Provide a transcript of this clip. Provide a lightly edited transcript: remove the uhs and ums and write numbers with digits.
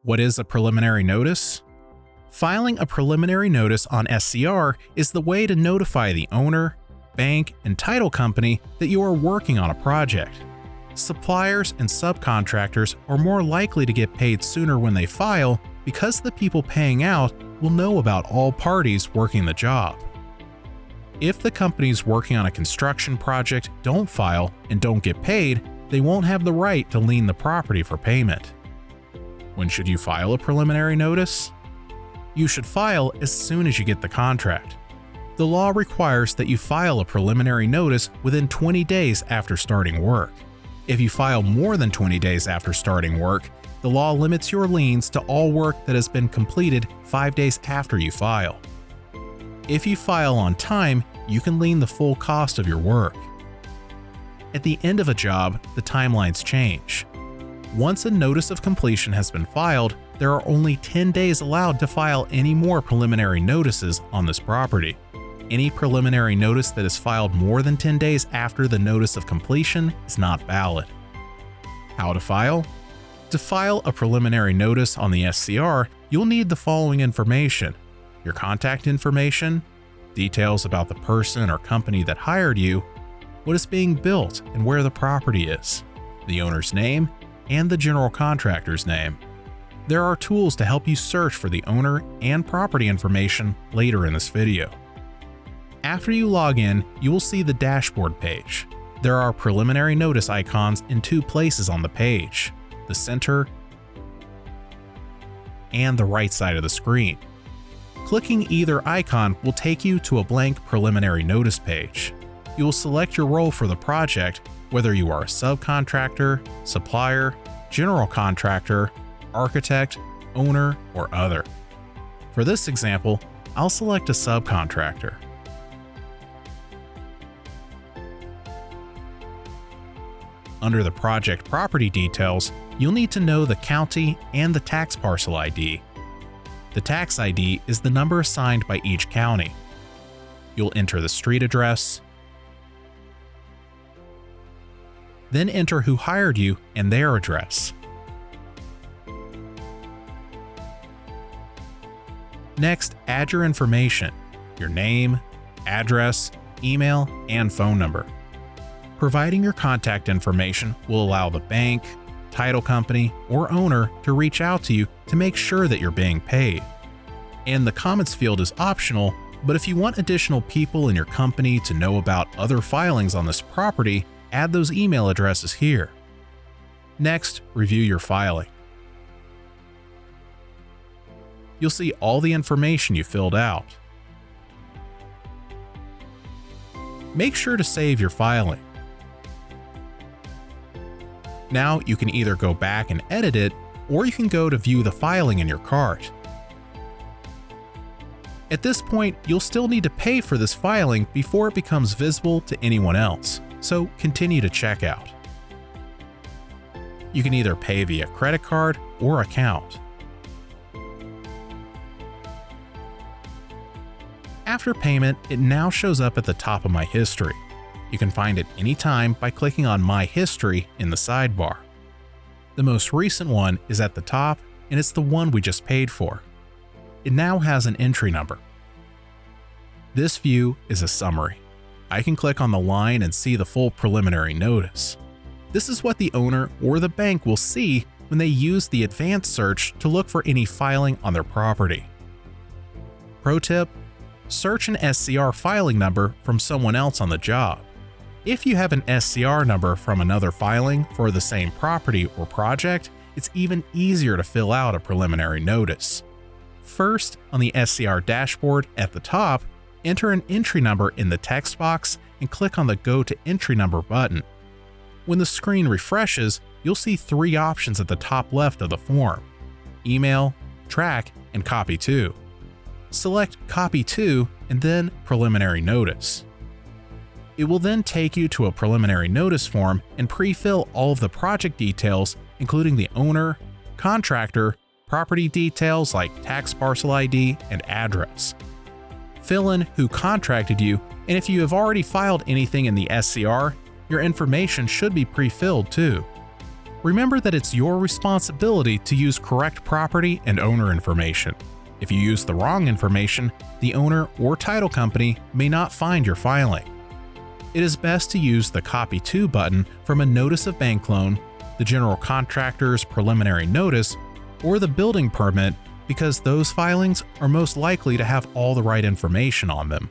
What is a preliminary notice? Filing a preliminary notice on SCR is the way to notify the owner, bank, and title company that you are working on a project. Suppliers and subcontractors are more likely to get paid sooner when they file because the people paying out will know about all parties working the job. If the companies working on a construction project don't file and don't get paid, they won't have the right to lien the property for payment. When should you file a preliminary notice? You should file as soon as you get the contract. The law requires that you file a preliminary notice within 20 days after starting work. If you file more than 20 days after starting work, the law limits your liens to all work that has been completed 5 days after you file. If you file on time, you can lien the full cost of your work. At the end of a job, the timelines change. Once a notice of completion has been filed, there are only 10 days allowed to file any more preliminary notices on this property. Any preliminary notice that is filed more than 10 days after the notice of completion is not valid. How to file? To file a preliminary notice on the SCR, you'll need the following information: your contact information, details about the person or company that hired you, what is being built and where the property is, the owner's name, and the general contractor's name. There are tools to help you search for the owner and property information later in this video. After you log in, you will see the dashboard page. There are preliminary notice icons in 2 places on the page: the center and the right side of the screen. Clicking either icon will take you to a blank preliminary notice page. You will select your role for the project, whether you are a subcontractor, supplier, general contractor, architect, owner, or other. For this example, I'll select a subcontractor. Under the project property details, you'll need to know the county and the tax parcel ID. The tax ID is the number assigned by each county. You'll enter the street address, then enter who hired you and their address. Next, add your information: your name, address, email, and phone number. Providing your contact information will allow the bank, title company, or owner to reach out to you to make sure that you're being paid. And the comments field is optional, but if you want additional people in your company to know about other filings on this property, add those email addresses here. Next, review your filing. You'll see all the information you filled out. Make sure to save your filing. Now you can either go back and edit it, or you can go to view the filing in your cart. At this point, you'll still need to pay for this filing before it becomes visible to anyone else, so continue to check out. You can either pay via credit card or account. After payment, it now shows up at the top of my history. You can find it anytime by clicking on My History in the sidebar. The most recent one is at the top, and it's the one we just paid for. It now has an entry number. This view is a summary. I can click on the line and see the full preliminary notice. This is what the owner or the bank will see when they use the advanced search to look for any filing on their property. Pro tip: search an SCR filing number from someone else on the job. If you have an SCR number from another filing for the same property or project, it's even easier to fill out a preliminary notice. First, on the SCR dashboard at the top, enter an entry number in the text box and click on the Go to Entry Number button. When the screen refreshes, you'll see 3 options at the top left of the form: Email, Track, and Copy To. Select Copy To and then Preliminary Notice. It will then take you to a preliminary notice form and pre-fill all of the project details, including the owner, contractor, property details like tax parcel ID and address. Fill in who contracted you, and if you have already filed anything in the SCR, your information should be pre-filled too. Remember that it's your responsibility to use correct property and owner information. If you use the wrong information, the owner or title company may not find your filing. It is best to use the Copy To button from a notice of bank loan, the general contractor's preliminary notice, or the building permit because those filings are most likely to have all the right information on them.